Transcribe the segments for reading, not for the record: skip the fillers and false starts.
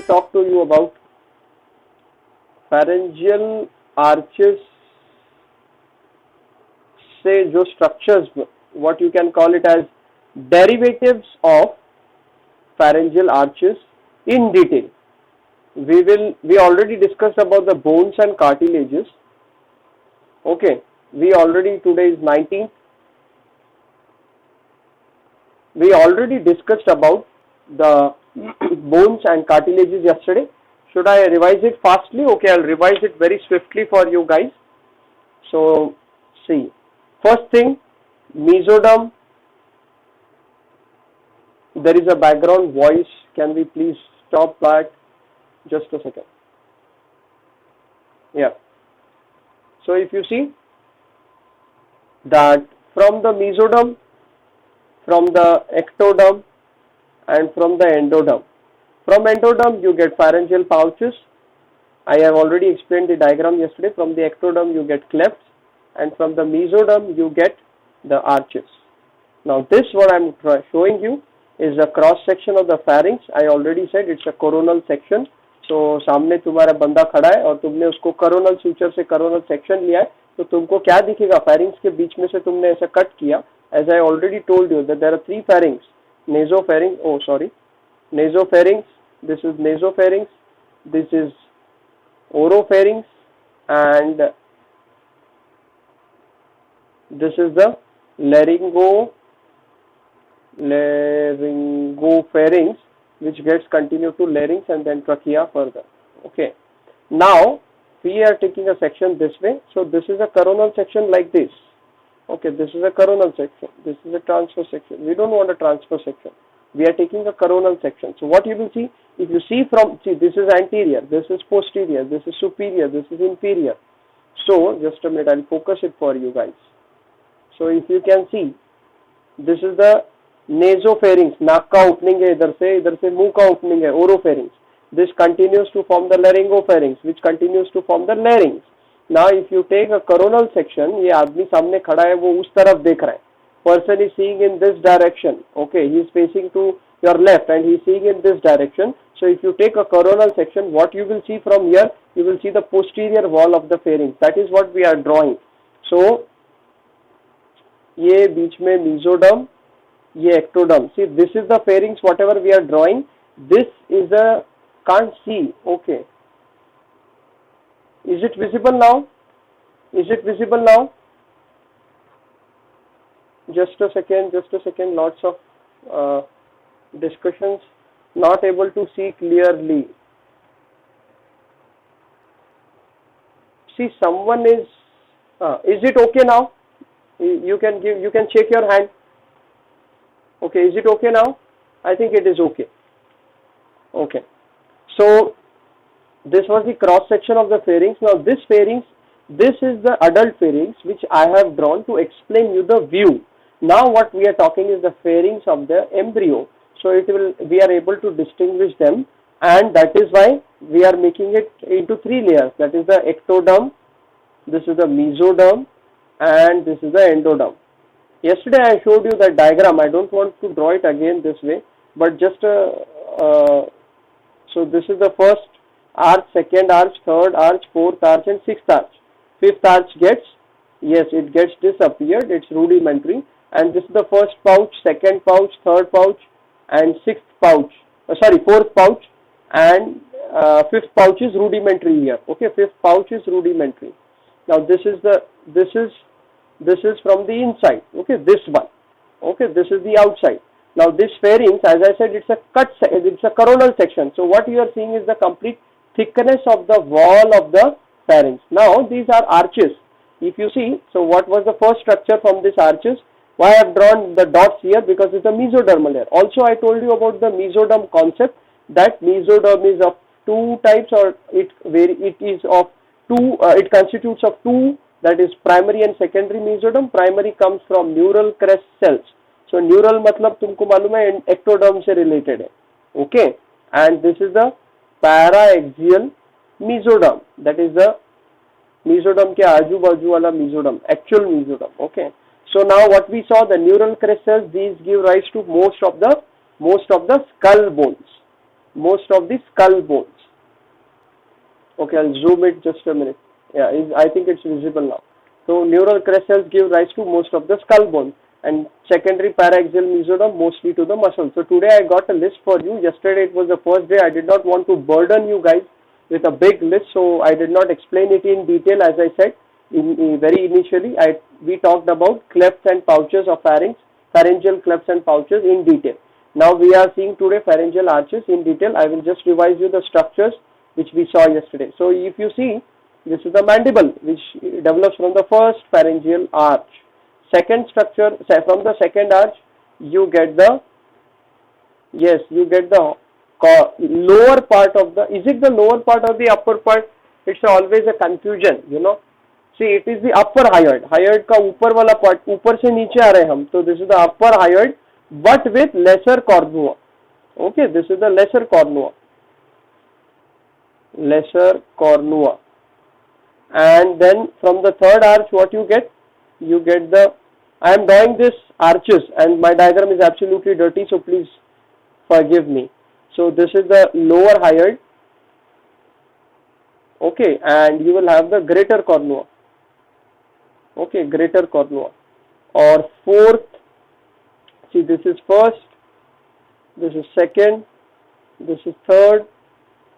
will talk to you about pharyngeal arches से जो structures, what you can call it as derivatives of pharyngeal arches in detail. We already discussed about the bones and cartilages. Okay, today is 19th. We already discussed about the bones and cartilages yesterday. Should I revise it fastly? Okay, I'll revise it very swiftly for you guys. So, see, first thing, mesoderm. There is a background voice. Can we please stop that? Just a second. Yeah. So if you see that from the mesoderm, from the ectoderm, and from the endoderm. From endoderm you get pharyngeal pouches. I have already explained the diagram yesterday. From the ectoderm you get clefts, and from the mesoderm you get the arches. Now this what I am showing you is a cross section of the pharynx. I already said it's a coronal section. So सामने तुम्हारा बंदा खड़ा है और तुमने उसको coronal suture से coronal section लिया है, तो तुमको क्या दिखेगा? pharynx के बीच में से तुमने ऐसा कट किया. As I already told you that there are three pharynx, nasopharynx, nasopharynx, this is nasopharynx, this is oropharynx, and this is the laryngopharynx, which gets continued to larynx and then trachea further. Okay. Now we are taking a section this way. So this is a coronal section like this. Okay, this is a coronal section. This is a transfer section. We don't want a transfer section. We are taking a coronal section. So what you will see, if you see this is anterior, this is posterior, this is superior, this is inferior. So just a minute, I'll focus it for you guys. So if you can see, this is the nasopharynx, नाक का opening है इधर से मुंह का opening है, oropharynx. This continues to form the laryngopharynx, which continues to form the larynx. Now if you take a coronal section, ये आदमी सामने खड़ा है, वो उस तरफ देख रहा है. Person is seeing in this direction. Okay, he is facing to your left and he is seeing in this direction. So if you take a coronal section, what you will see from here, you will see the posterior wall of the pharynx. That is what we are drawing. So ये बीच में mesoderm, ये ectoderm. See, this is the pharynx, whatever we are drawing. This is a, can't see. Okay. Is it visible now? Is it visible now? Just a second. Lots of discussions. Not able to see clearly. See, someone is it okay now? You can check your hand. Okay, is it okay now? I think it is okay. Okay. So this was the cross section of the pharynx. Now this pharynx, this is the adult pharynx which I have drawn to explain you the view. Now what we are talking is the pharynx of the embryo. So we are able to distinguish them, and that is why we are making it into three layers. That is the ectoderm, this is the mesoderm, and this is the endoderm. Yesterday I showed you the diagram. I don't want to draw it again this way, but just so this is the first arch, second arch, third arch, fourth arch, and sixth arch. Fifth arch gets disappeared. It's rudimentary, and this is the first pouch, second pouch, third pouch, and sixth pouch. Fourth pouch, and fifth pouch is rudimentary here. Okay, fifth pouch is rudimentary. Now this is from the inside. Okay, this one. Okay, this is the outside. Now this pharynx, as I said, it's a coronal section. So what you are seeing is the complete thickness of the wall of the pharynx. Now these are arches. If you see, so what was the first structure from these arches? Why I have drawn the dots here? Because it's a mesodermal layer. Also I told you about the mesoderm concept, that mesoderm is of two types, or it constitutes of two, that is primary and secondary mesoderm. Primary comes from neural crest cells. So neural मतलब तुमको मालूम है ectoderm से related है. Okay, and this is the paraaxial mesoderm. That is the mesoderm के आजू बाजू वाला mesoderm, actual mesoderm. Okay. So now what we saw, the neural crest cells, these give rise to most of the skull bones. most of the skull bones. Okay, I'll zoom it just a minute. Yeah, I think it's visible now. So neural crest cells give rise to most of the skull bones, and secondary paraxial mesoderm mostly to the muscle. So today I got a list for you. Yesterday it was the first day. I did not want to burden you guys with a big list, so I did not explain it in detail. As I said very initially, we talked about clefts and pouches of pharynx, pharyngeal clefts and pouches in detail. Now we are seeing today pharyngeal arches in detail. I will just revise you the structures which we saw yesterday. So if you see, this is the mandible, which develops from the first pharyngeal arch. Second structure, from the second arch, you get the lower part of the, is it the lower part or the upper part? It's always a confusion, you know. See, it is the upper hyoid. Hyoid का ऊपर वाला part, ऊपर से नीचे आ रहे हम, तो this is the upper hyoid, but with lesser cornua. Okay, this is the lesser cornua. Lesser cornua. And then from the third arch, what you get? You get the, I am drawing this arches and my diagram is absolutely dirty, so please forgive me. So this is the lower hyoid. Okay, and you will have the greater cornua. Okay, greater cornua. Or fourth, see, this is first, this is second, this is third,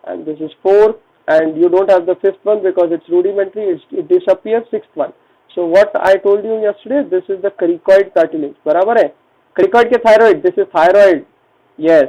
and this is fourth, and you don't have the fifth one because it's rudimentary, it disappears, sixth one. So what I told you yesterday, this is the cricoid cartilage. बराबर है? Cricoid के thyroid, this is thyroid. Yes,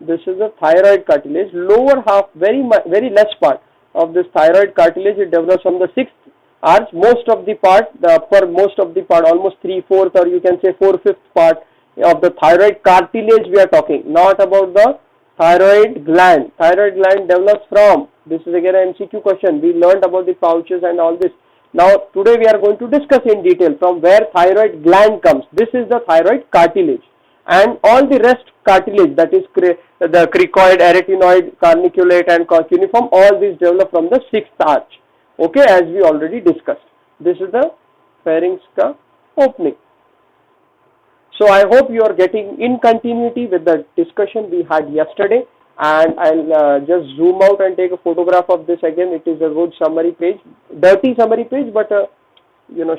this is the thyroid cartilage. Lower half, very less part of this thyroid cartilage, it develops from the sixth arch. Most of the part, almost 3/4 or you can say 4/5 part of the thyroid cartilage we are talking, not about the thyroid gland. Thyroid gland develops from, this is again an MCQ question. We learned about the pouches and all this. Now today we are going to discuss in detail from where thyroid gland comes. This is the thyroid cartilage, and all the rest cartilage, that is the cricoid, arytenoid, carniculate and cuneiform, all these develop from the sixth arch. Okay, as we already discussed. This is the pharynx ka opening. So I hope you are getting in continuity with the discussion we had yesterday, and I'll just zoom out and take a photograph of this again. It is a good summary page, dirty summary page, but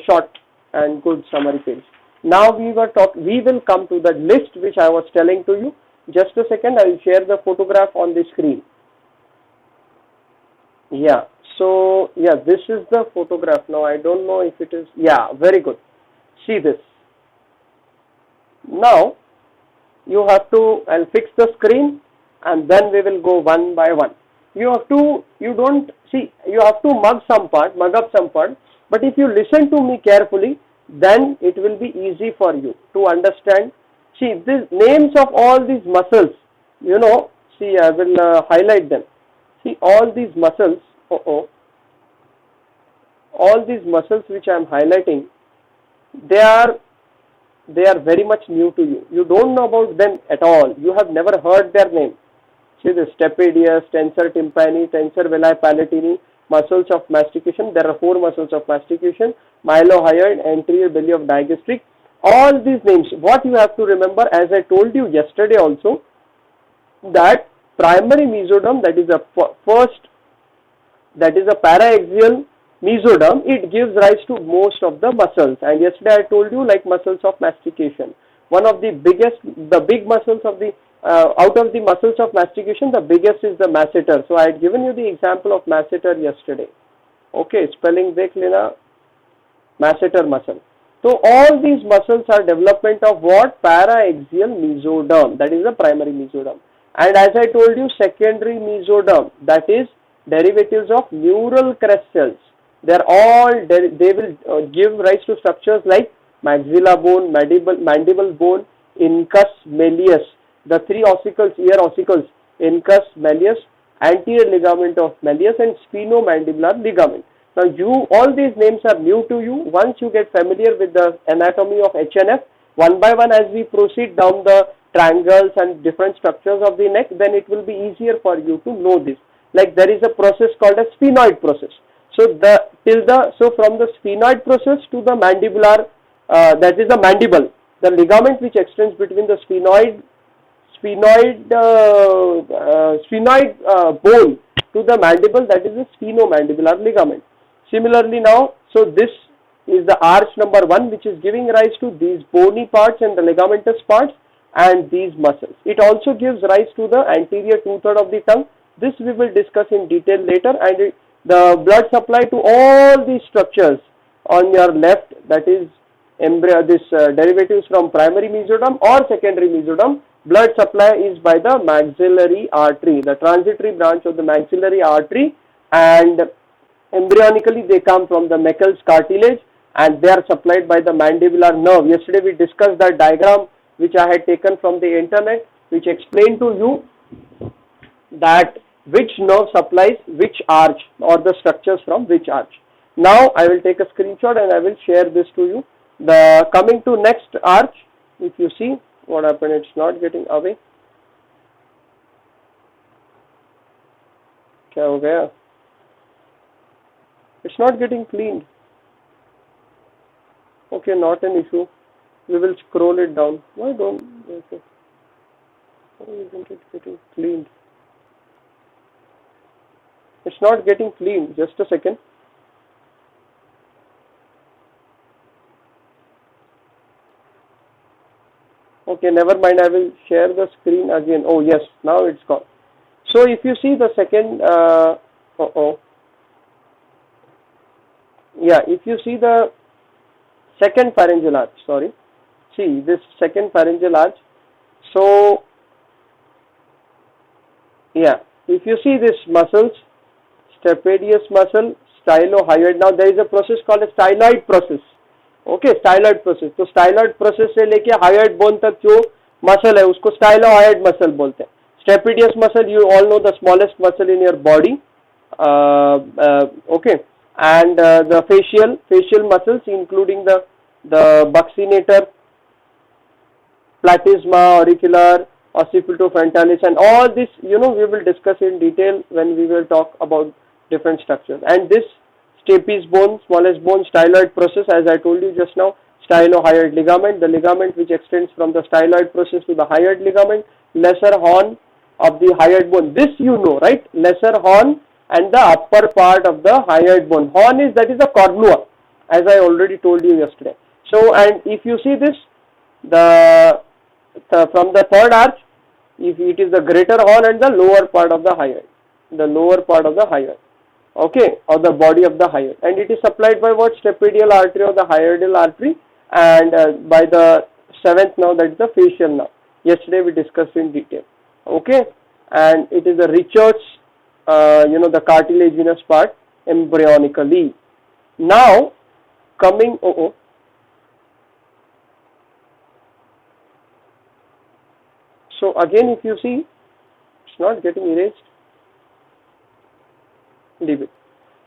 short and good summary page. Now we will come to the list which I was telling to you. Just a second, I will share the photograph on the screen. Yeah, so yeah, this is the photograph. Now I don't know if it is, yeah, very good. See this. Now you have to, I'll fix the screen and then we will go one by one. You have to mug up some part, but if you listen to me carefully, then it will be easy for you to understand. See, these names of all these muscles, see, I will highlight them. See, all these muscles, all these muscles which I am highlighting, they are very much new to you. You don't know about them at all. You have never heard their name. See the stapedius, tensor tympani, tensor veli palatini, muscles of mastication. There are 4 muscles of mastication, mylohyoid, anterior belly of digastric. All these names, what you have to remember, as I told you yesterday also, that primary mesoderm, that is a paraxial mesoderm, it gives rise to most of the muscles. And yesterday I told you, like muscles of mastication, one of the big muscles of the out of the muscles of mastication, the biggest is the masseter. So I had given you the example of masseter yesterday. Okay, spelling dekh lena, masseter muscle. So all these muscles are development of what? Paraxial mesoderm, that is the primary mesoderm. And as I told you, secondary mesoderm, that is derivatives of neural crest cells. They will give rise to structures like maxilla bone, mandible bone, incus, malleus, the 3 ossicles, ear ossicles, incus, malleus, anterior ligament of malleus, and sphenomandibular ligament. Now all these names are new to you. Once you get familiar with the anatomy of HNF, one by one as we proceed down the triangles and different structures of the neck, then it will be easier for you to know this. Like there is a process called a sphenoid process. So from the sphenoid process to the mandibular, that is the mandible, the ligament which extends between the bone to the mandible, that is the sphenomandibular ligament. Similarly now, so this is the arch number 1 which is giving rise to these bony parts and the ligamentous parts and these muscles. It also gives rise to the anterior 2/3 of the tongue. This we will discuss in detail later, and the blood supply to all these structures on your left, that is derivatives from primary mesoderm or secondary mesoderm, blood supply is by the maxillary artery, the transitory branch of the maxillary artery, and embryonically they come from the Meckel's cartilage and they are supplied by the mandibular nerve. Yesterday we discussed that diagram which I had taken from the internet, which explained to you that which nerve supplies which arch or the structures from which arch. Now I will take a screenshot and I will share this to you. The coming to next arch, if you see what happened, it's not getting away. क्या हो गया? It's not getting cleaned. Okay, not an issue. We will scroll it down. Why don't? Okay. Why isn't it getting cleaned? It's not getting cleaned. Just a second. Okay, never mind. I will share the screen again. Oh yes, now it's gone. So if you see the second, if you see the second pharyngeal arch, see this second pharyngeal arch. So if you see this muscles, stapedius muscle, stylohyoid. Now there is a process called a styloid process. Okay, styloid process. तो styloid process से लेके hyoid bone तक जो muscle है उसको stylohyoid muscle बोलते हैं. Stapedius muscle, you all know, the smallest muscle in your body. Okay, and the facial muscles, including the buccinator, platysma, auricular, occipitofrontalis, and all this, we will discuss in detail when we will talk about different structures. And this stapes bone, smallest bone, styloid process, as I told you just now, stylohyoid ligament, the ligament which extends from the styloid process to the hyoid ligament, lesser horn of the hyoid bone. This you know, right? Lesser horn and the upper part of the hyoid bone. Horn is, that is the cornua, as I already told you yesterday. So, and if you see this, from the third arch, if it is the greater horn and the lower part of the hyoid, okay, or the body of the hyoid, and it is supplied by what? Stapedial artery or the hyoidal artery, and by the seventh nerve, that is the facial nerve. Yesterday we discussed in detail. Okay, and it is the Richards, the cartilaginous part embryonically. Now coming, so again, if you see, it's not getting erased. Leave it.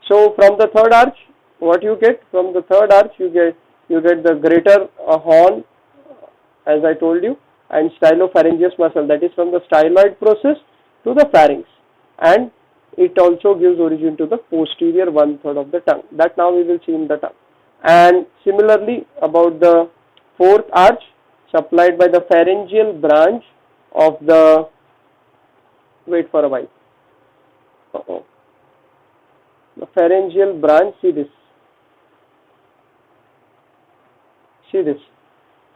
So from the third arch, what you get? From the third arch, you get the greater horn, as I told you, and stylopharyngeus muscle, that is from the styloid process to the pharynx, and it also gives origin to the posterior 1/3 of the tongue. That now we will see in the tongue. And similarly, about the fourth arch, supplied by the pharyngeal branch of the, wait for a while, the pharyngeal branch, see this,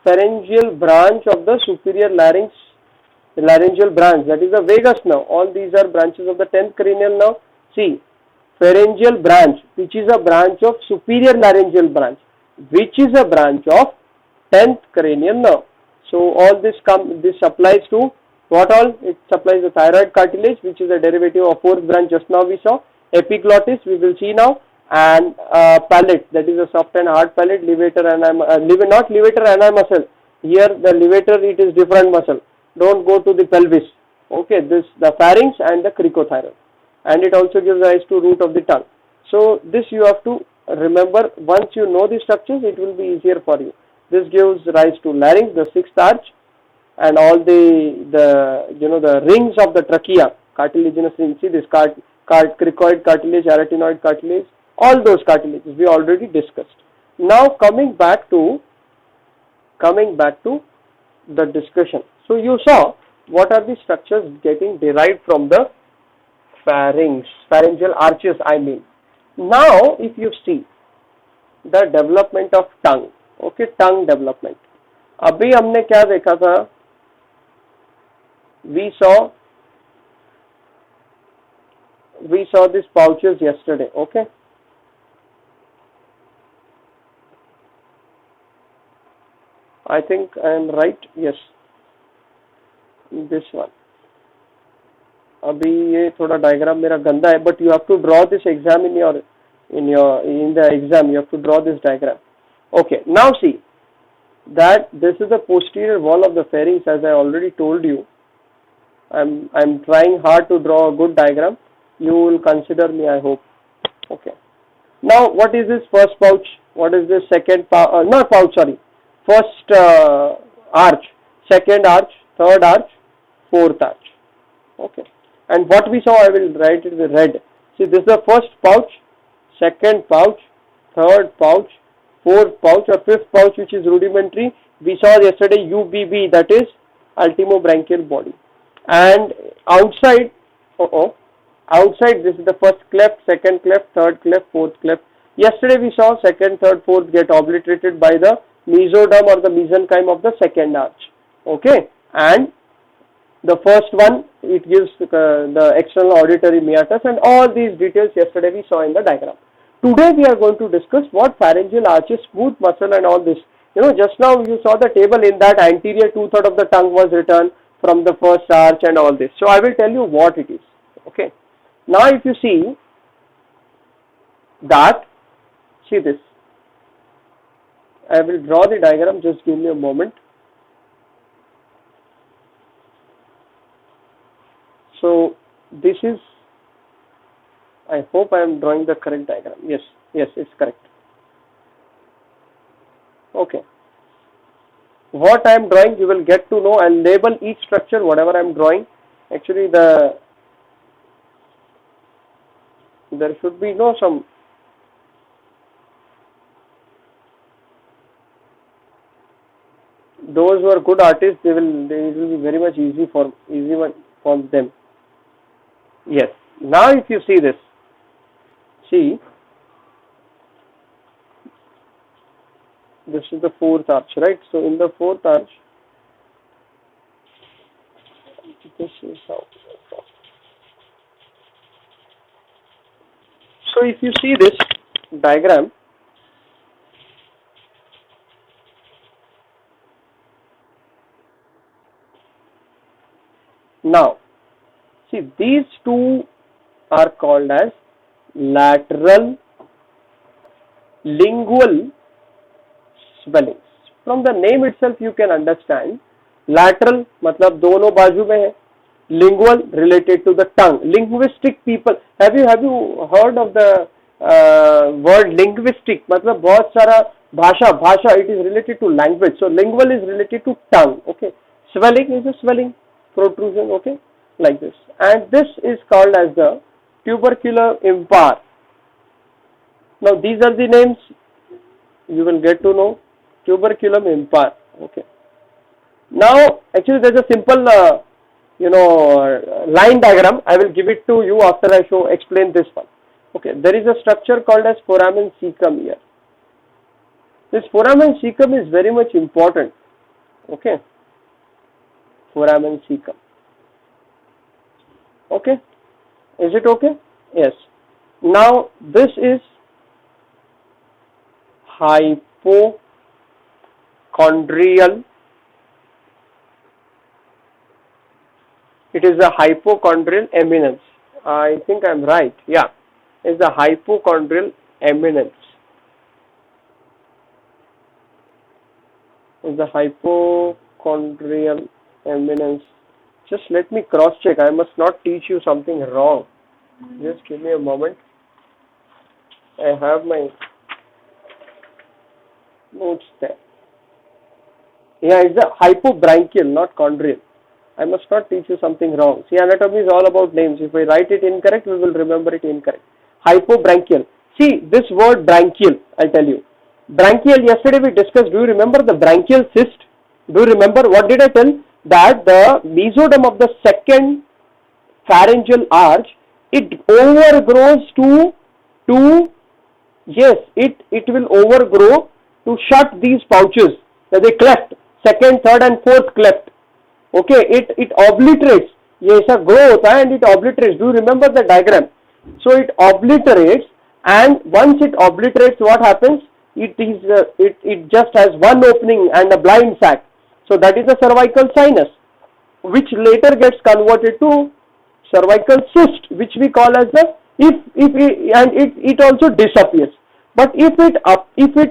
pharyngeal branch of the superior larynx, the laryngeal branch, that is the vagus nerve. All these are branches of the 10th cranial nerve. See, pharyngeal branch, which is a branch of superior laryngeal branch, which is a branch of 10th cranial nerve. So all this supplies to what all? It supplies the thyroid cartilage, which is a derivative of fourth branch just now we saw. Epiglottis, we will see now, and palate, that is a soft and hard palate, levator and not levator ani muscle. Here the levator, it is different muscle. Don't go to the pelvis. Okay, this the pharynx and the cricothyroid, and it also gives rise to root of the tongue. So this you have to remember. Once you know the structures, it will be easier for you. This gives rise to larynx, the sixth arch, and all the rings of the trachea, cartilaginous rings. See this cricoid cartilage, arytenoid cartilage, all those cartilages we already discussed. Now coming back to the discussion. So you saw what are the structures getting derived from the pharynx, pharyngeal arches I mean. Now if you see the development of tongue, okay, tongue development. अभी हमने क्या देखा था? We saw these pouches yesterday, okay. I think I am right. Yes, this one. अभी ये थोड़ा diagram मेरा गंदा है, but you have to draw this exam in the exam. You have to draw this diagram. Okay, now see that this is the posterior wall of the pharynx, as I already told you. I'm trying hard to draw a good diagram. You will consider me, I hope. Okay. Now, what is this first pouch? What is this second pouch? Not pouch, sorry. First arch, second arch, third arch, fourth arch. Okay. And what we saw, I will write it with red. See, this is the first pouch, second pouch, third pouch, fourth pouch or fifth pouch, which is rudimentary. We saw yesterday UBB, that is ultimobranchial body. And outside, outside this is the first cleft, second cleft, third cleft, fourth cleft. Yesterday we saw second, third, fourth get obliterated by the mesoderm or the mesenchyme of the second arch. Okay, and the first one, it gives the external auditory meatus, and all these details yesterday we saw in the diagram. Today we are going to discuss what pharyngeal arches, smooth muscle and all this. You know, just now you saw the table, in that anterior 2/3 of the tongue was written from the first arch and all this. So I will tell you what it is. Okay. Now if you see that, see this. I will draw the diagram, just give me a moment. So this is, I hope I am drawing the correct diagram. Yes, it's correct. Okay. What I am drawing, you will get to know. I'll label each structure, whatever I am drawing. Actually, there should be some. Those who are good artists, it will be very much easy for them. Yes. Now, if you see this, this is the fourth arch, right? So in the fourth arch, this is how. So if you see this diagram, now see, these two are called as lateral lingual swellings. From the name itself you can understand, lateral मतलब दोनों बाजू में है, lingual related to the tongue. Linguistic people, have you heard of the word linguistic? मतलब बहुत सारा भाषा, it is related to language. So lingual is related to tongue. Okay, swelling is a swelling, protrusion. Okay, like this, and this is called as the tubercular impar. Now these are the names you will get to know. Tuberculum impar. Okay. Now actually there is a simple line diagram. I will give it to you after I explain this one. Okay. There is a structure called as foramen caecum here. This foramen caecum is very much important. Okay. Foramen caecum. Okay. Is it okay? Yes. Now this is hypochondrial. It is a hypochondrial eminence. I think I am right. Yeah. It's the hypochondrial eminence. It's the hypochondrial eminence. Just let me cross check. I must not teach you something wrong. Just give me a moment. I have my notes there. Yeah, it's the hypobranchial, not chondrial. I must not teach you something wrong. See, anatomy is all about names. If I write it incorrect, we will remember it incorrect. Hypobranchial. See, this word branchial, I'll tell you. Branchial, yesterday we discussed. Do you remember the branchial cyst? Do you remember? What did I tell? that the mesoderm of the second pharyngeal arch, it overgrows to yes, it will overgrow to shut these pouches, the cleft, second, third and fourth cleft. Okay, it obliterates. ये ऐसा grow होता है and it obliterates. Do you remember the diagram? So it obliterates, and once it obliterates, what happens? It just has one opening and a blind sac. So that is the cervical sinus, which later gets converted to cervical cyst, which we call as the it also disappears. But if it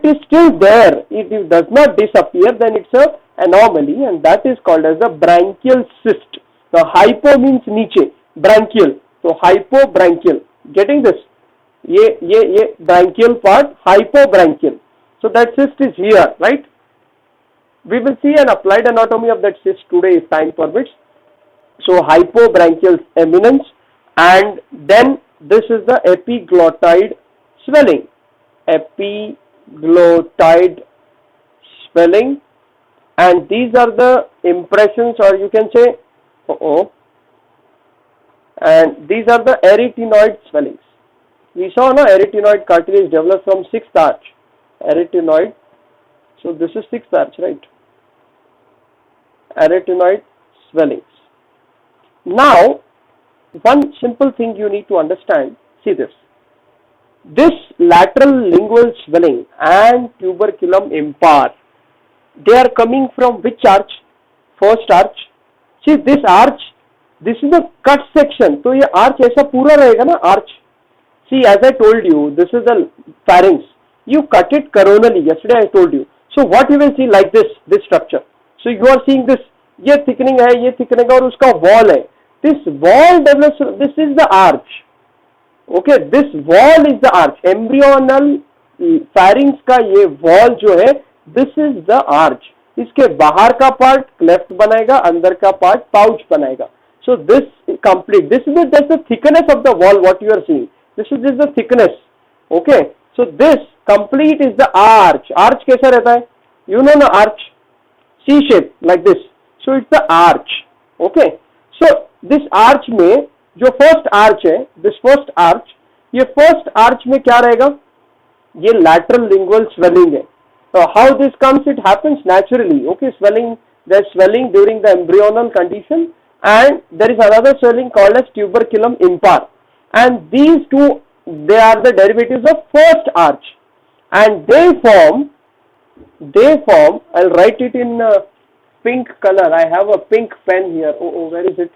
is still there, it does not disappear, then it's a anomaly, and that is called as the branchial cyst. The hypo means niche, branchial, so hypobranchial. Getting this? ये branchial part, hypobranchial. So that cyst is here, right? We will see an applied anatomy of that cyst today if time permits. So hypobranchial eminence, and then this is the epiglottoid swelling. Epiglottoid swelling, and these are the impressions, or you can say, and these are the arytenoid swellings. We saw no arytenoid cartilage develops from sixth arch. Arytenoid, so this is sixth arch, right? Arytenoid swellings. Now, one simple thing you need to understand, see this. This lateral lingual swelling and tuberculum impar, they are coming from which arch? First arch. See this arch, this is a cut section. So ये arch ऐसा पूरा रहेगा ना arch. See, as I told you, this is the pharynx. You cut it coronally. Yesterday I told you. So what you will see like this structure. So you are seeing this. ये thickening है, ये thickening और उसका wall है. This wall develops. This is the arch. Okay, this wall is the arch. Embryonal pharynx का ये wall जो है, this is the arch. इसके बाहर का part cleft बनाएगा, अंदर का part pouch बनाएगा. So this complete. This is the thickness of the wall. What you are seeing. This is the thickness. Okay. So this complete is the arch. Arch कैसा रहता है? You know the arch. C shape like this. So it's the arch. Okay. So this arch में जो first arch है, this first arch, ये first arch में क्या रहेगा? ये lateral lingual swelling है. So how this comes? It happens naturally. Okay, swelling. There's swelling during the embryonal condition, and there is another swelling called as tuberculum impar. And these two, they are the derivatives of first arch, and they form. I'll write it in pink color. I have a pink pen here. Oh, where is it?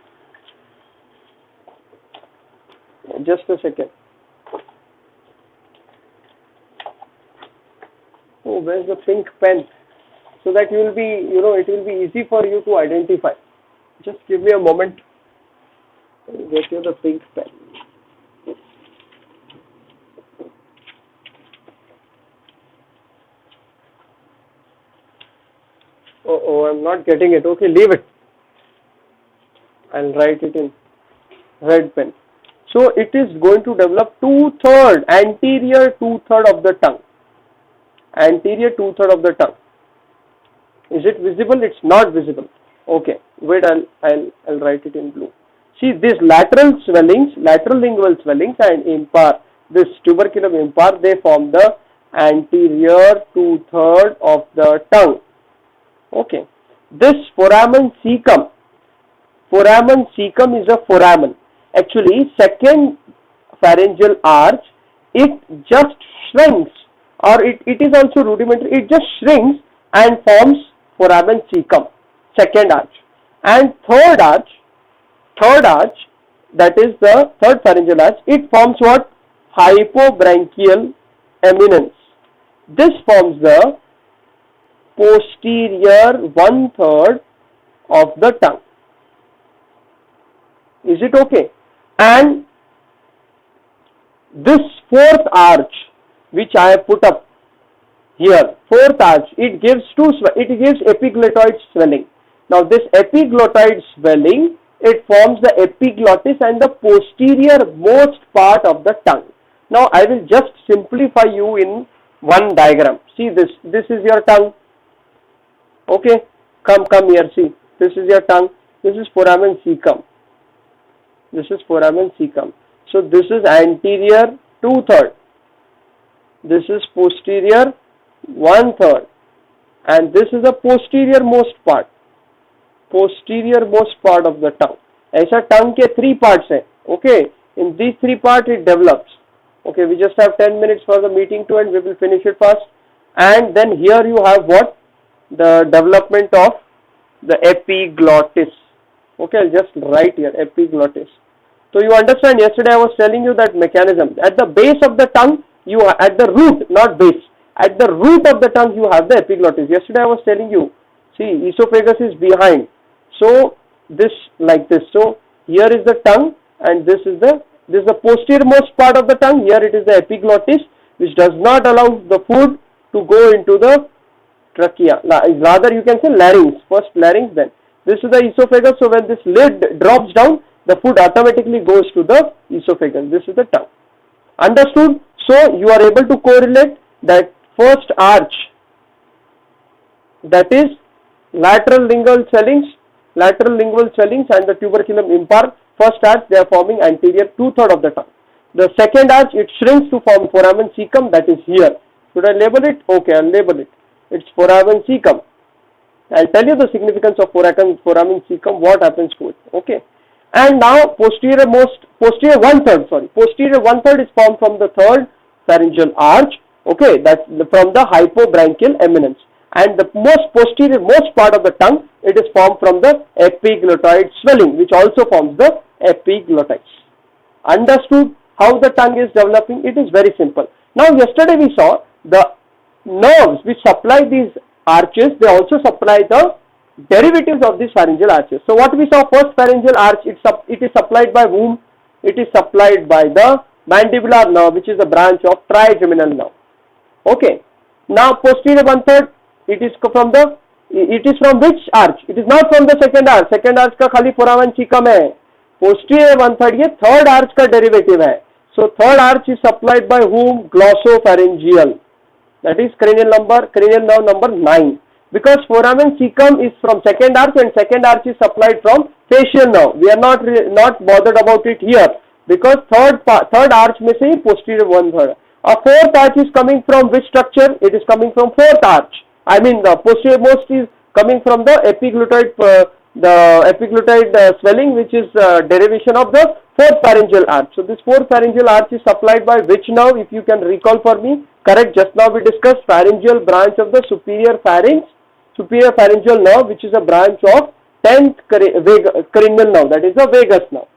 Just a second. Oh, where's the pink pen? So that you will be, it will be easy for you to identify. Just give me a moment. I'll get you the pink pen. Oh, I'm not getting it. Okay, leave it. I'll write it in red pen. So it is going to develop anterior two-third of the tongue. Anterior two-third of the tongue. Is it visible? It's not visible. Okay, wait, I'll write it in blue. See, these lateral swellings, lateral lingual swellings and impar, this tuberculum impar, they form the anterior two-third of the tongue. Okay, this foramen cecum is a foramen. Actually, second pharyngeal arch, it just shrinks, or it is also rudimentary. It just shrinks and forms foramen cecum, second arch. And third arch, that is the third pharyngeal arch, it forms what? Hypobranchial eminence. This forms the posterior one-third of the tongue. Is it okay? And this fourth arch, which I have put up here, fourth arch, it gives epiglottoid swelling. Now this epiglottoid swelling, it forms the epiglottis and the posterior most part of the tongue. Now I will just simplify you in one diagram. See this is your tongue. Okay, come here, see. this is your tongue, this is foramen cecum. This is foramen cecum. So this is anterior 2/3. This is posterior 1/3. And this is the posterior most part. Posterior most part of the tongue. ऐसा tongue के 3 parts है. Okay. In these 3 parts it develops. Okay. We just have 10 minutes for the meeting to end. We will finish it fast. And then here you have what? The development of the epiglottis. Okay, I'll just write here epiglottis. So you understand, yesterday I was telling you that mechanism. At the base of the tongue, at the root, not base, at the root of the tongue you have the epiglottis. Yesterday I was telling you, see, esophagus is behind. So this like this. So here is the tongue and this is the posterior most part of the tongue. Here it is the epiglottis, which does not allow the food to go into the trachea. Rather you can say larynx. First larynx, then this is the esophagus. So when this lid drops down, the food automatically goes to the esophagus. This is the tongue. Understood? So you are able to correlate that first arch, that is lateral lingual swellings and the tuberculum impar. First arch, they are forming anterior 2/3 of the tongue. The second arch, it shrinks to form foramen cecum, that is here. Should I label it? Okay, I'll label it. It's foramen cecum. I'll tell you the significance of foramen cecum, what happens to it. Okay. And now posterior 1/3 is formed from the third pharyngeal arch. Okay, that's from the hypobranchial eminence. And the most part of the tongue, it is formed from the epiglottoid swelling, which also forms the epiglottis. Understood how the tongue is developing? It is very simple. Now yesterday we saw the nerves which supply these arches, they also supply the derivatives of these pharyngeal arches. So what we saw, first pharyngeal arch, it is supplied by whom? It is supplied by the mandibular nerve, which is a branch of trigeminal nerve. Okay. Now posterior 1/3, it is from which arch? It is not from the second arch. Second arch का खाली foramen cecum है. Posterior 1/3 ये third arch का derivative है. So third arch is supplied by whom? Glossopharyngeal. That is cranial nerve number 9. Because foramen cecum is from second arch and second arch is supplied from facial nerve. We are not bothered about it here because third arch में से ही posterior 1/3. A fourth arch is coming from which structure? It is coming from fourth arch. I mean the posterior most is coming from the epiglottoid swelling, which is derivation of the fourth pharyngeal arch. So this fourth pharyngeal arch is supplied by which nerve? If you can recall for me. Correct. Just now we discussed pharyngeal branch of the superior pharyngeal nerve, which is a branch of 10th cranial nerve, that is the vagus nerve.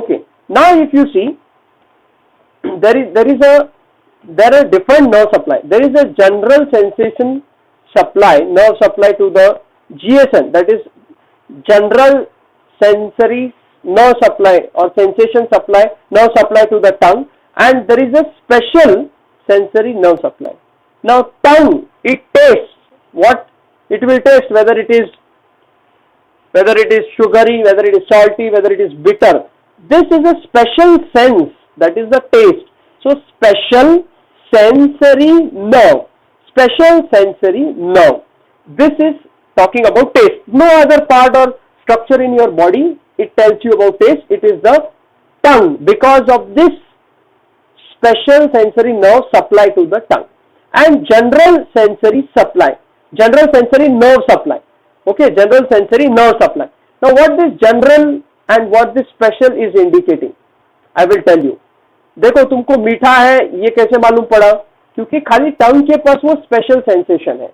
Okay. Now if you see, there are different nerve supply. There is a general sensation supply, nerve supply to the GSN, that is general sensory nerve supply or sensation supply, nerve supply to the tongue, and there is a special sensory nerve supply. Now tongue, it tastes what? It will taste whether it is sugary, whether it is salty, whether it is bitter. This is a special sense, that is the taste. So special sensory nerve. This is talking about taste. No other part or structure in your body it tells you about taste. It is the tongue, because of this special sensory nerve supply to the tongue. And general sensory nerve supply. Okay, general sensory nerve supply. Now what this general and what this special is indicating, I will tell you. देखो तुमको मीठा है ये कैसे मालूम पड़ा? क्योंकि खाली टंग के पास वो स्पेशल सेंसेशन है.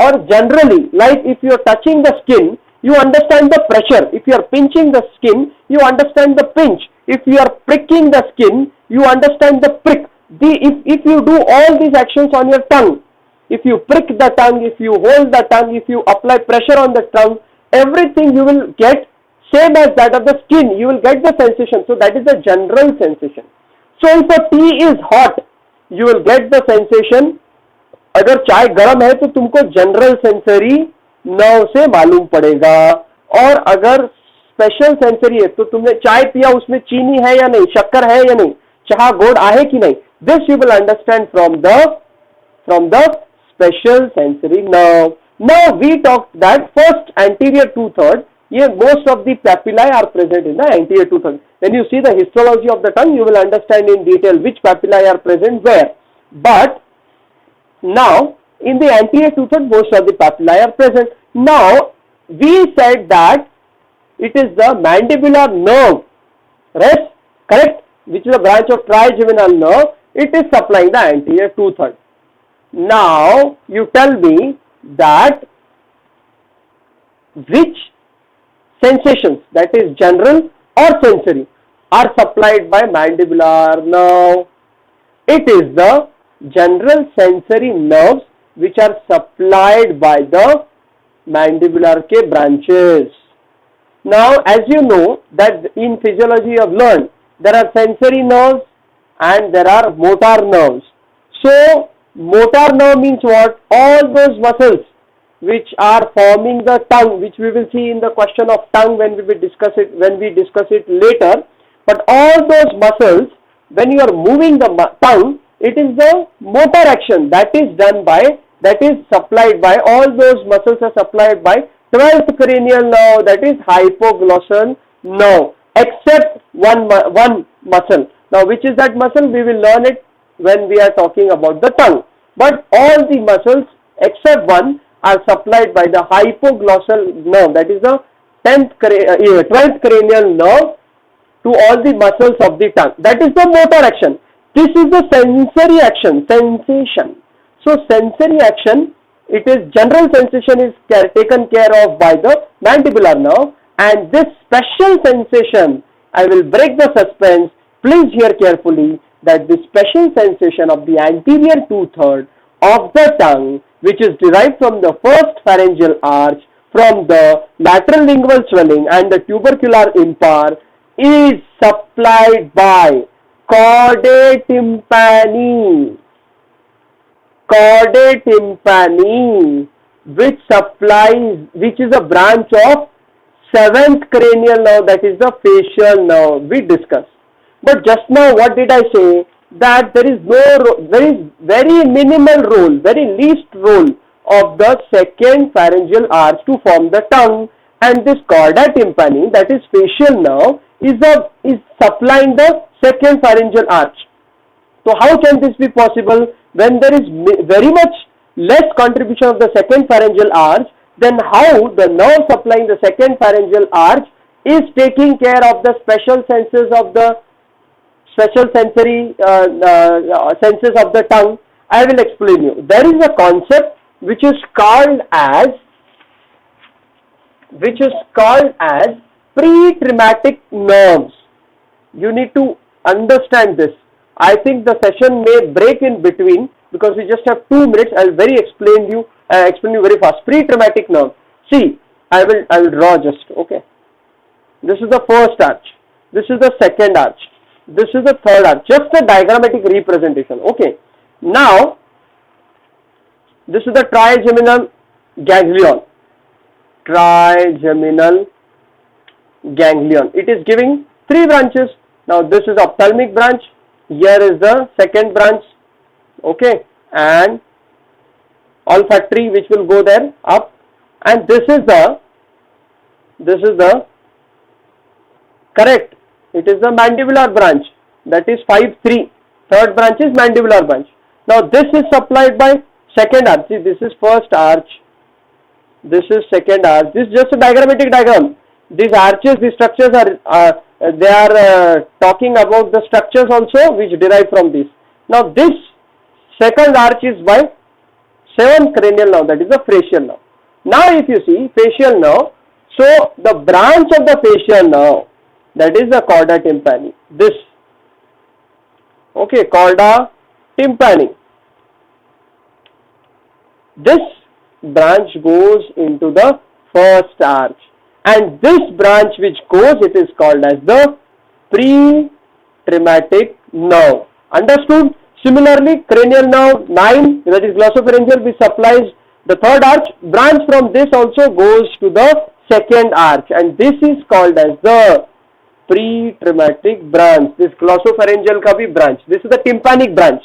और generally like if you are touching the skin, you understand the pressure. If you are pinching the skin, you understand the pinch. If you are pricking the skin, you understand the prick. If you do all these actions on your tongue, if you prick the tongue, if you hold the tongue, if you apply pressure on the tongue, everything you will get same as that of the skin. You will get the sensation. So that is the general sensation. So if a tea is hot, you will get the sensation. अगर चाय गर्म है तो तुमको general sensory nerve से मालूम पड़ेगा. और अगर स्पेशल सेंसरी है तो तुमने चाय पिया, उसमें चीनी है या नहीं, शक्कर है या नहीं, चाह गोड़ आहे कि नहीं. This you will understand from the special sensory nerve. Now we talk that first anterior 2/3 most of the papillae are present in the anterior two-third. When you see the histology of the tongue, you will understand in detail which papillae are present where. But now in the anterior two-third, most of the papillae are present. Now we said that it is the mandibular nerve, right? Correct? Which is a branch of trigeminal nerve. It is supplying the anterior two-third. Now you tell me that which sensations, that is general or sensory, are supplied by mandibular nerve. It is the general sensory nerves which are supplied by the mandibular के branches. Now as you know that in physiology you have learned there are sensory nerves and there are motor nerves. So motor nerve means what? All those muscles which are forming the tongue, which we will see in the question of tongue when we discuss it later. But all those muscles, when you are moving the tongue, it is the motor action that is done by, that is supplied by, all those muscles are supplied by 12th cranial nerve, that is hypoglossal nerve, except one muscle. Now which is that muscle? We will learn it when we are talking about the tongue. But all the muscles except one are supplied by the hypoglossal nerve, that is the 12th cranial nerve, to all the muscles of the tongue. That is the motor action. This is the sensory action, sensation. So sensory action, it is general sensation is taken care of by the mandibular nerve, and this special sensation, I will break the suspense, please hear carefully, that the special sensation of the anterior two-third of the tongue, which is derived from the first pharyngeal arch, from the lateral lingual swelling and the tubercular impar, is supplied by chordae tympani. Chordae tympani, which is a branch of 7th cranial nerve, that is the facial nerve we discussed. But just now what did I say? That there is very minimal role, very least role of the second pharyngeal arch to form the tongue, and this chordae tympani, that is facial nerve, is supplying the second pharyngeal arch. So how can this be possible? When there is very much less contribution of the second pharyngeal arch, then how the nerve supplying the second pharyngeal arch is taking care of the special senses of the special sensory senses of the tongue? I will explain you. There is a concept which is called as pre-traumatic nerves. You need to understand this. I think the session may break in between because we just have 2 minutes. I will explain you very fast. Pre-traumatic nerve. See, I will draw just, okay. This is the first arch. This is the second arch. This is the third arch. Just a diagrammatic representation. Okay. Now, this is the trigeminal ganglion. Trigeminal ganglion. It is giving 3 branches. Now, this is ophthalmic branch. Here is the second branch. Okay. And olfactory, which will go there up. And this is the correct. It is the mandibular branch, that is 5-3. Third branch is mandibular branch. Now this is supplied by second arch. See, this is first arch. This is second arch. This is just a diagrammatic diagram. These arches, these structures are talking about the structures also which derive from this. Now this second arch is by 7th cranial nerve, that is the facial nerve. Now if you see facial nerve, so the branch of the facial nerve, that is the chordae tympani. This, okay, chordae tympani. This branch goes into the first arch, and this branch which goes, it is called as the pre-traumatic nerve. Understood? Similarly, cranial nerve 9, that is glossopharyngeal, which supplies the third arch. Branch from this also goes to the second arch, and this is called as the pre-traumatic branch. This glossopharyngeal ka bhi branch. This is the tympanic branch.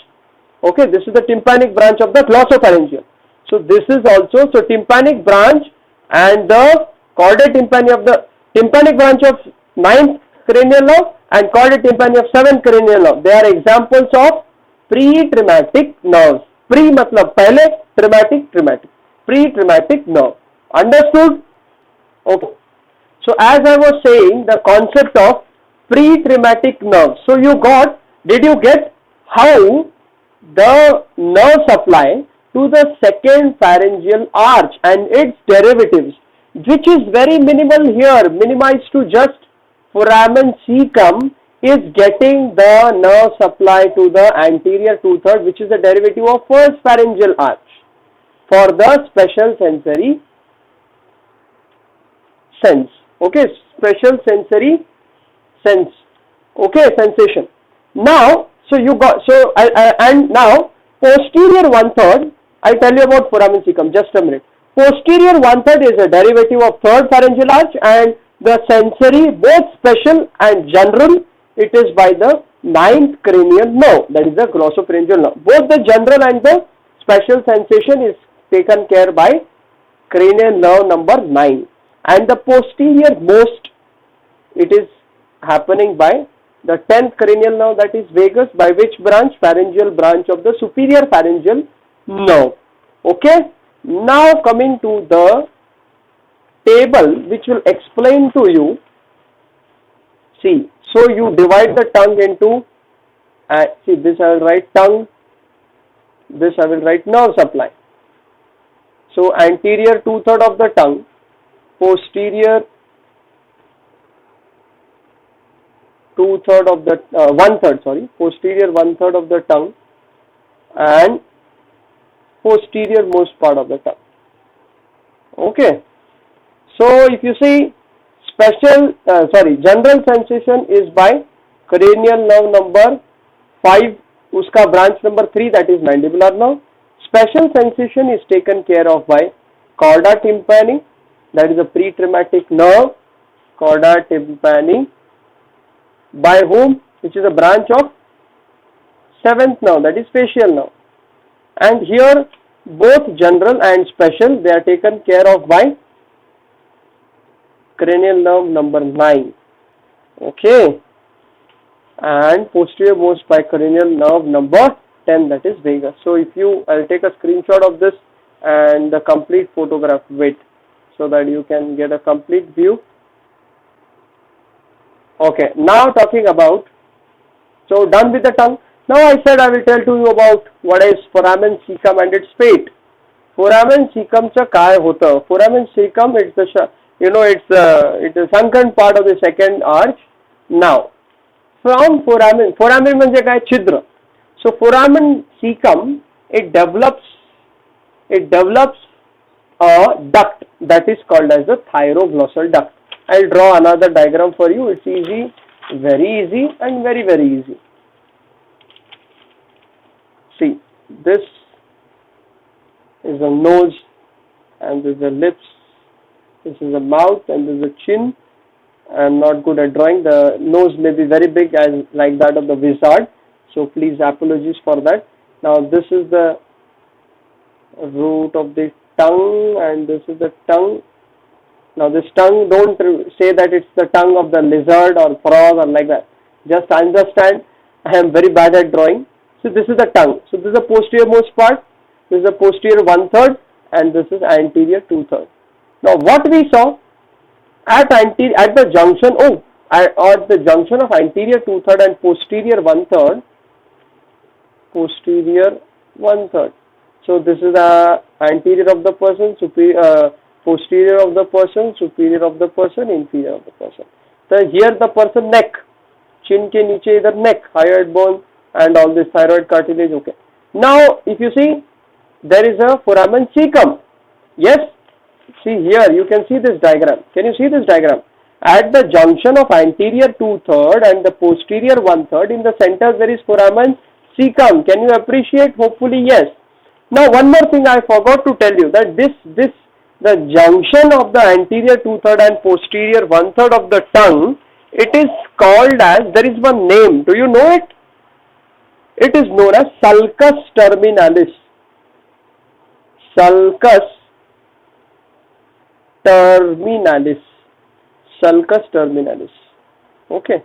Okay, this is the tympanic branch of the glossopharyngeal. So this is also, so tympanic branch and the chordate tympani of the tympanic branch of 9th cranial nerve and chordate tympani of 7th cranial nerve. They are examples of pre-traumatic nerves. Pre matlab pehle, traumatic, pre-traumatic nerve. Understood? Okay. So as I was saying, the concept of pre-traumatic nerve. So did you get how the nerve supply to the second pharyngeal arch and its derivatives, which is very minimal here, minimized to just foramen cecum, is getting the nerve supply to the anterior two-third, which is the derivative of first pharyngeal arch for the special sensory sense. Okay, special sensory sense. Okay, sensation. Now, and now posterior one-third, I'll tell you about foramen cecum, just a minute. Posterior one-third is a derivative of third pharyngeal arch, and the sensory, both special and general, it is by the 9th cranial nerve, that is the glossopharyngeal nerve. Both the general and the special sensation is taken care by cranial nerve number 9. And the posterior most, it is happening by the 10th cranial nerve, that is vagus, by which branch? Pharyngeal branch of the superior pharyngeal nerve. Okay. Now coming to the table which will explain to you. See, so you divide the tongue into, see, this I will write tongue, this I will write nerve supply. So anterior two-third of the tongue, posterior two-third of the posterior one-third of the tongue and posterior most part of the tongue. Okay. So if you see general sensation is by cranial nerve number 5, uska branch number 3, that is mandibular nerve. Special sensation is taken care of by chorda tympani, that is a pre-traumatic nerve, chorda tympani, by whom? Which is a branch of 7th nerve, that is facial nerve. And here both general and special, they are taken care of by cranial nerve number 9. Okay. And posterior most by cranial nerve number 10, that is vagus. So if I'll take a screenshot of this and the complete photograph, wait, so that you can get a complete view. Okay, now talking about, so done with the tongue. Now I said I will tell to you about what is foramen cecum and its fate. Foramen cecum cha काय होतं? Foramen cecum, it's the it's a sunken part of the second arch. Now from foramen म्हणजे काय? छिद्र. So foramen cecum, it develops a duct that is called as the thyroglossal duct. I'll draw another diagram for you. It's easy, very easy and very, very easy. See, this is a nose and this is the lips, this is the mouth and this is the chin. I am not good at drawing. The nose may be very big as like that of the wizard. So please apologies for that. Now this is the root of the tongue and this is the tongue. Now this tongue, don't say that it's the tongue of the lizard or frog or like that. Just understand, I am very bad at drawing. So this is the tongue. So this is the posterior most part, this is the posterior one-third and this is anterior two-third. Now what we saw at the junction of anterior two-third and posterior one-third, So this is the anterior of the person, posterior of the person, superior of the person, inferior of the person. So here the person neck, chin ke niche idhar neck, hyoid bone and all this thyroid cartilage. Okay. Now if you see, there is a foramen cecum. Yes. See here, you can see this diagram. Can you see this diagram? At the junction of anterior two-third and the posterior one-third, in the center there is foramen cecum. Can you appreciate? Hopefully yes. Now one more thing I forgot to tell you, that the junction of the anterior two-third and posterior one-third of the tongue, it is called as, there is one name. Do you know it? It is known as sulcus terminalis. Sulcus terminalis. Sulcus terminalis. Okay.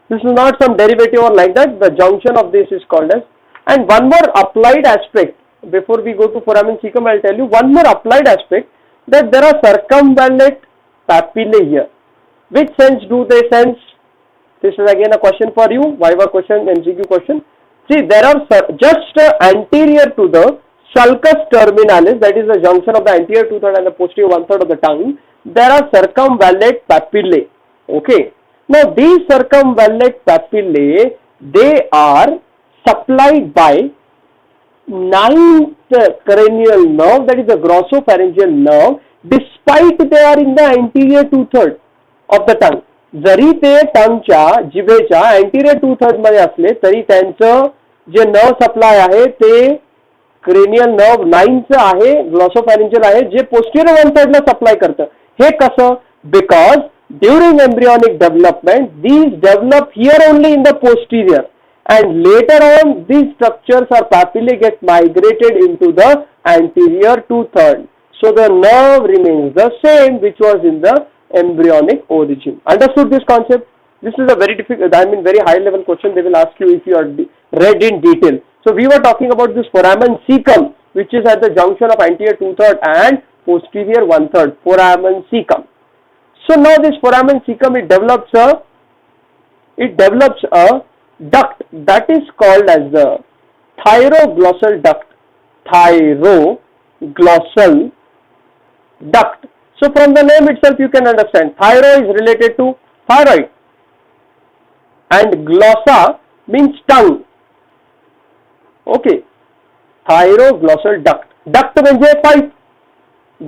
This is not some derivative or like that. The junction of this is called as. And one more applied aspect. Before we go to foramen cecum, I'll tell you one more applied aspect, that there are circumvallate papillae here. Which sense do they sense? This is again a question for you, Viva question, MCQ question. See, there are just anterior to the sulcus terminalis, that is the junction of the anterior 2/3 and the posterior 1/3 of the tongue, there are circumvallate papillae. Okay. Now these circumvallate papillae, they are supplied by ninth cranial nerve, that is the glossopharyngeal nerve, despite they are in the anterior 2/3 of the tongue. जरी ते टंगच्या जिभेच्या anterior 2/3 मध्ये असले तरी त्यांचं जे nerve supply आहे ते cranial nerve 9चं आहे, glossopharyngeal आहे, जे posterior 1/3 ला supply करतं. हे कसं? Because during embryonic development these develop here only in the posterior, and later on these structures or papillae get migrated into the anterior 2/3. So the nerve remains the same which was in the embryonic origin. Understood this concept? This is a very difficult, very high level question they will ask you if you are read in detail. So we were talking about this foramen cecum, which is at the junction of anterior 2/3 and posterior 1/3, foramen cecum. So now this foramen cecum, it develops a duct that is called as the thyroglossal duct. Thyroglossal duct. So from the name itself you can understand, thyro is related to thyroid and glossa means tongue. Okay, thyroglossal duct. Duct म्हणजे pipe.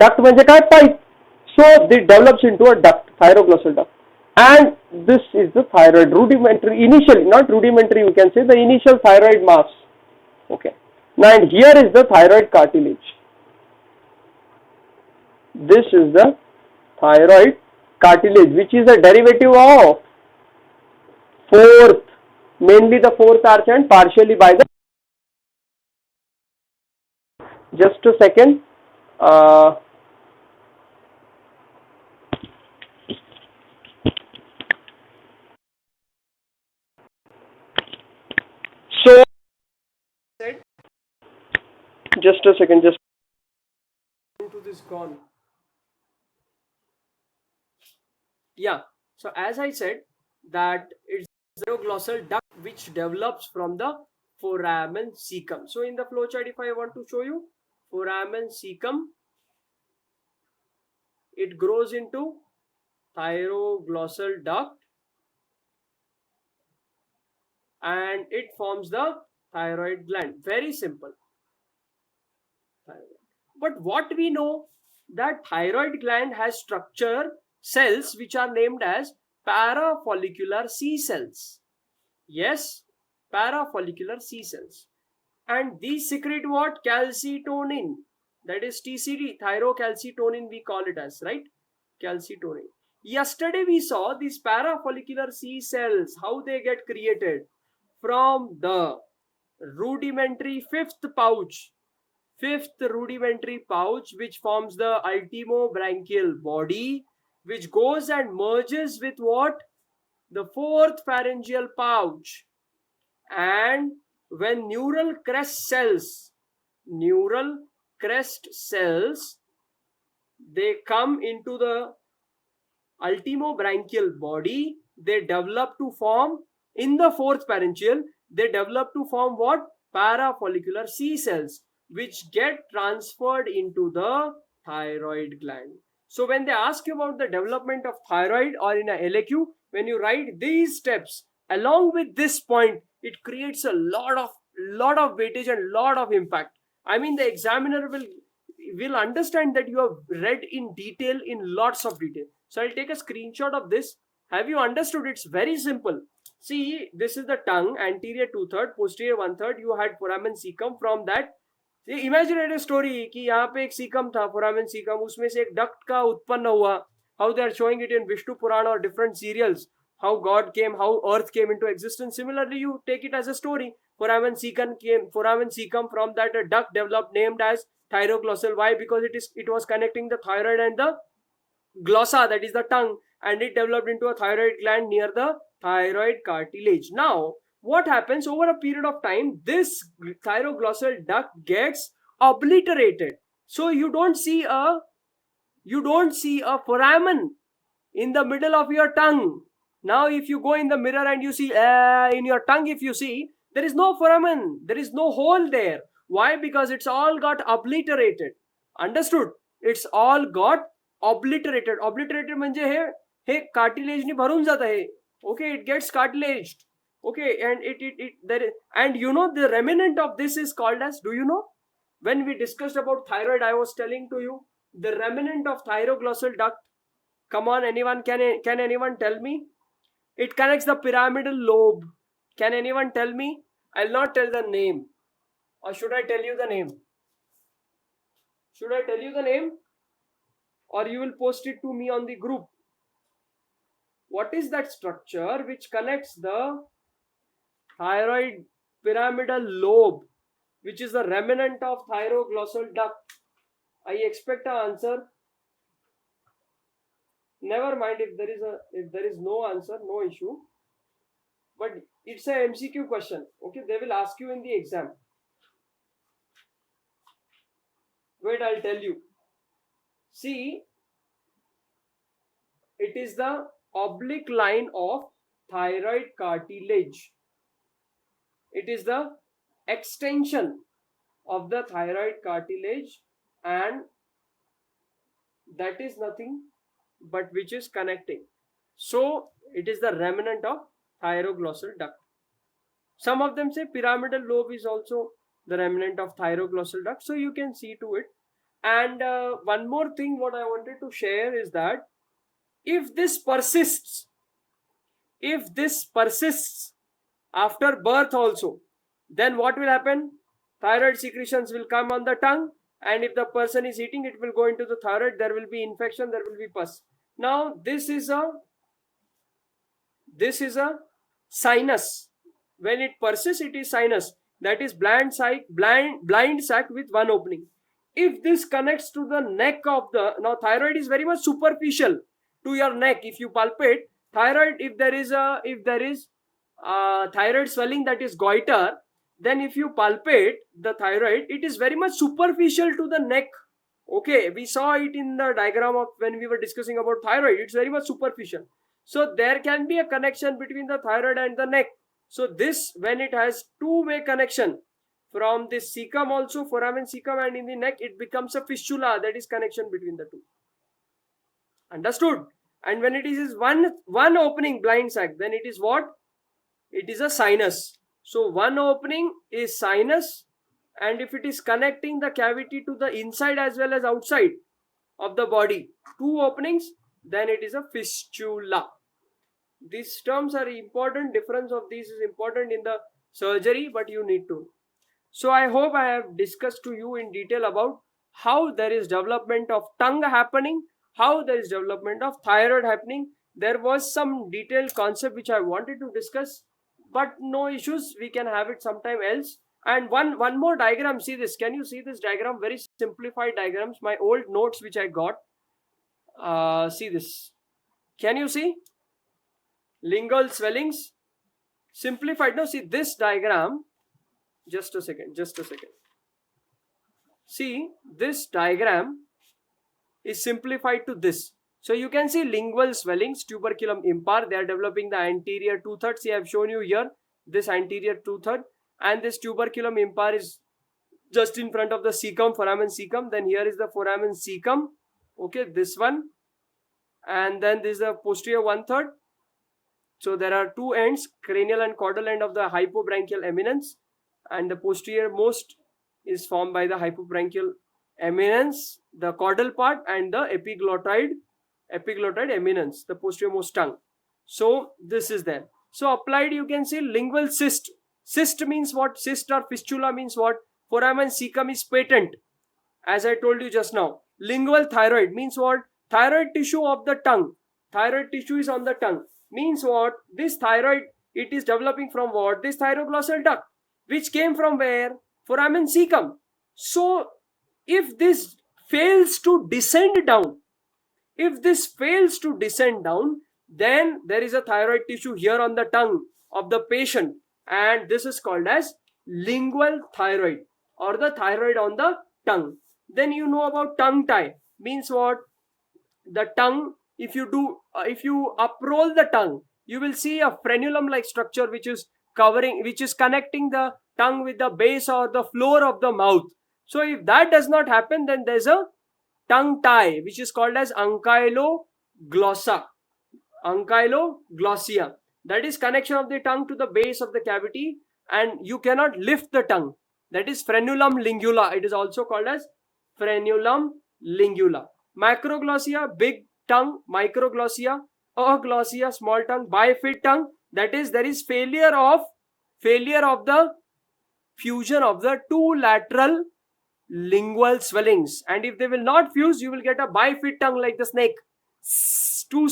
Duct म्हणजे काय? Pipe. So it develops into a duct, thyroglossal duct. And this is the thyroid, rudimentary, initially, not rudimentary, you can say the initial thyroid mass. Okay. Now and here is the thyroid cartilage. This is the thyroid cartilage, which is a derivative of fourth, mainly the fourth arch and partially by the. Just a second. So, just a second, just to this gone. Yeah, so as I said that it's thyroglossal duct which develops from the foramen cecum. So in the flowchart, if I want to show you foramen cecum, it grows into thyroglossal duct and it forms the thyroid gland. Very simple. But what we know, that thyroid gland has structure cells which are named as parafollicular C cells. Yes, parafollicular C cells. And these secrete what? Calcitonin. That is TCD, thyrocalcitonin we call it as, right? Calcitonin. Yesterday we saw these parafollicular C cells, how they get created from the rudimentary fifth rudimentary pouch which forms the ultimobranchial body, which goes and merges with what? The fourth pharyngeal pouch. And when neural crest cells, they come into the ultimobranchial body, they develop to form, in the fourth pharyngeal, they develop to form what? Parafollicular C cells, which get transferred into the thyroid gland. So when they ask you about the development of thyroid or in a LAQ, when you write these steps along with this point, it creates a lot of weightage and lot of impact. I mean, the examiner will understand that you have read in detail, in lots of detail. So I'll take a screenshot of this. Have you understood? It's very simple. See, this is the tongue, anterior 2/3, posterior 1/3. You had foramen cecum. From that, imaginate story कि यहाँ पे एक caecum था, foramen caecum, उसमें से एक duct का उत्पन्न हुआ. How they are showing it in Vishnu Purana और different serials, how God came, how earth came into existence. Similarly you take it as a story. Foramen cecum, from that a duct developed named as thyroglossal. Why? Because it was connecting the thyroid and the glossa, that is the tongue, and it developed into a thyroid gland near the thyroid cartilage. Now, what happens over a period of time? This thyroglossal duct gets obliterated. So you don't see a foramen in the middle of your tongue. Now, if you go in the mirror and you see in your tongue, if you see, there is no foramen, there is no hole there. Why? Because it's all got obliterated. Understood? It's all got obliterated. Obliterated म्हणजे हे cartilage ने भरून जात आहे. Okay, it gets cartilaged. Okay, and it there is, and you know the remnant of this is called as, do you know? When we discussed about thyroid, I was telling to you the remnant of thyroglossal duct. Come on, anyone, can anyone tell me? It connects the pyramidal lobe. Can anyone tell me? I'll not tell the name. Or should I tell you the name? Should I tell you the name? Or you will post it to me on the group. What is that structure which connects the thyroid pyramidal lobe, which is the remnant of thyroglossal duct? I expect an answer. Never mind if there is no answer, no issue. But it's a MCQ question. Okay, they will ask you in the exam. Wait, I'll tell you. See, it is the oblique line of thyroid cartilage. It is the extension of the thyroid cartilage, and that is nothing but which is connecting. So it is the remnant of thyroglossal duct. Some of them say pyramidal lobe is also the remnant of thyroglossal duct. So you can see to it. And one more thing what I wanted to share is that if this persists after birth also, then what will happen? Thyroid secretions will come on the tongue, and if the person is eating, it will go into the thyroid. There will be infection, there will be pus. Now this is a sinus. When it persists, it is sinus, that is blind sac with one opening. If this connects to the neck of the, now thyroid is very much superficial to your neck. If you palpate thyroid, if there is thyroid swelling, that is goiter, then if you palpate the thyroid, it is very much superficial to the neck. Okay, we saw it in the diagram of when we were discussing about thyroid. It's very much superficial. So there can be a connection between the thyroid and the neck. So this, when it has two-way connection from this cecum also, foramen cecum, and in the neck, it becomes a fistula, that is connection between the two. Understood? And when it is one opening blind sac, then it is what? It is a sinus. So one opening is sinus, and if it is connecting the cavity to the inside as well as outside of the body, two openings, then it is a fistula. These terms are important. Difference of these is important in the surgery, but you need to. So I hope I have discussed to you in detail about how there is development of tongue happening, how there is development of thyroid happening. There was some detailed concept which I wanted to discuss, but no issues, we can have it sometime else. And one more diagram. See this. Can you see this diagram? Very simplified diagrams. My old notes which I got. See this. Can you see? Lingual swellings. Simplified. Now see this diagram. Just a second. See, this diagram is simplified to this. So you can see lingual swellings, tuberculum impar, they are developing the anterior two-thirds. See, I have shown you here this anterior two-third, and this tuberculum impar is just in front of the cecum, foramen cecum. Then here is the foramen cecum. Okay, this one, and then this is the posterior one-third. So there are two ends, cranial and caudal end of the hypobranchial eminence, and the posterior most is formed by the hypobranchial eminence, the caudal part, and the epiglottoid eminence, the posterior most tongue. So this is there. So applied, you can see lingual cyst. Cyst means what? Cyst or fistula means what? Foramen cecum is patent, as I told you just now. Lingual thyroid means what? Thyroid tissue of the tongue. Thyroid tissue is on the tongue. Means what? This thyroid, it is developing from what? This thyroglossal duct, which came from where? Foramen cecum. So if this fails to descend down, If this fails to descend down, then there is a thyroid tissue here on the tongue of the patient, and this is called as lingual thyroid or the thyroid on the tongue. Then you know about tongue tie. Means what? The tongue, if you uproll the tongue, you will see a frenulum like structure which is connecting the tongue with the base or the floor of the mouth. So if that does not happen, then there's a tongue tie which is called as ankyloglossa, ankyloglossia. That is connection of the tongue to the base of the cavity, and you cannot lift the tongue. That is frenulum lingula. It is also called as frenulum lingula. Macroglossia, big tongue. Microglossia, aglossia, small tongue. Bifid tongue, that is there is failure of the fusion of the two lateral lingual swellings, and if they will not fuse, you will get a bifid tongue like the snake. Two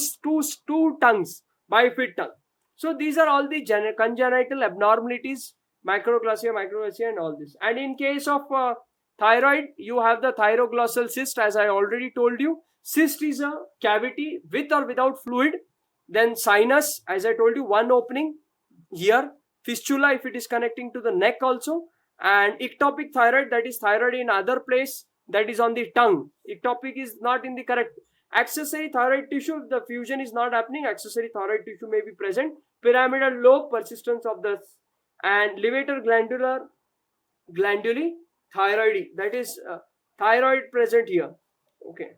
tongues, bifid tongue. So these are all the congenital abnormalities, macroglossia, and all this. And in case of thyroid, you have the thyroglossal cyst, as I already told you. Cyst is a cavity with or without fluid. Then sinus, as I told you, one opening here. Fistula, if it is connecting to the neck also. And ectopic thyroid, that is thyroid in other place, that is on the tongue. Ectopic is not in the correct. Accessory thyroid tissue, if the fusion is not happening, accessory thyroid tissue may be present. Pyramidal lobe, persistence of the, and levator glanduli thyroid, that is thyroid present here. Okay.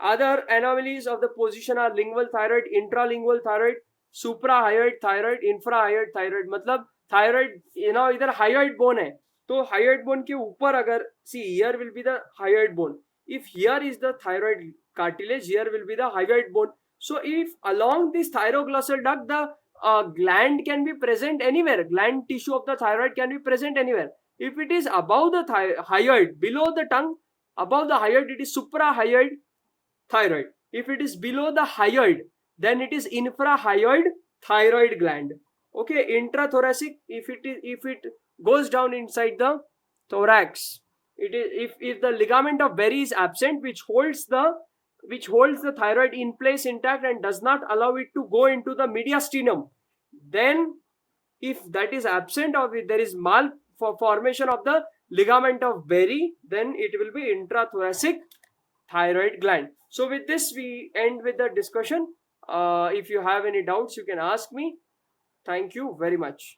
Other anomalies of the position are lingual thyroid, intralingual thyroid, suprahyoid thyroid, infrahyoid thyroid. मतलब thyroid, इधर hyoid bone है, तो hyoid bone के ऊपर अगर, see, here will be the hyoid bone. If here is the thyroid cartilage, here will be the hyoid bone. So if along this thyroglossal duct, the gland can be present anywhere. Gland tissue of the thyroid can be present anywhere. If it is above the hyoid, below the tongue, above the hyoid, it is suprahyoid thyroid. If it is below the hyoid, then it is infrahyoid thyroid gland. Okay, intrathoracic, if it goes down inside the thorax, it is, if the ligament of Berry is absent, which holds the thyroid in place intact and does not allow it to go into the mediastinum, then if that is absent or if there is malformation of the ligament of Berry, then it will be intrathoracic thyroid gland. So with this, we end with the discussion. If you have any doubts, you can ask me. Thank you very much.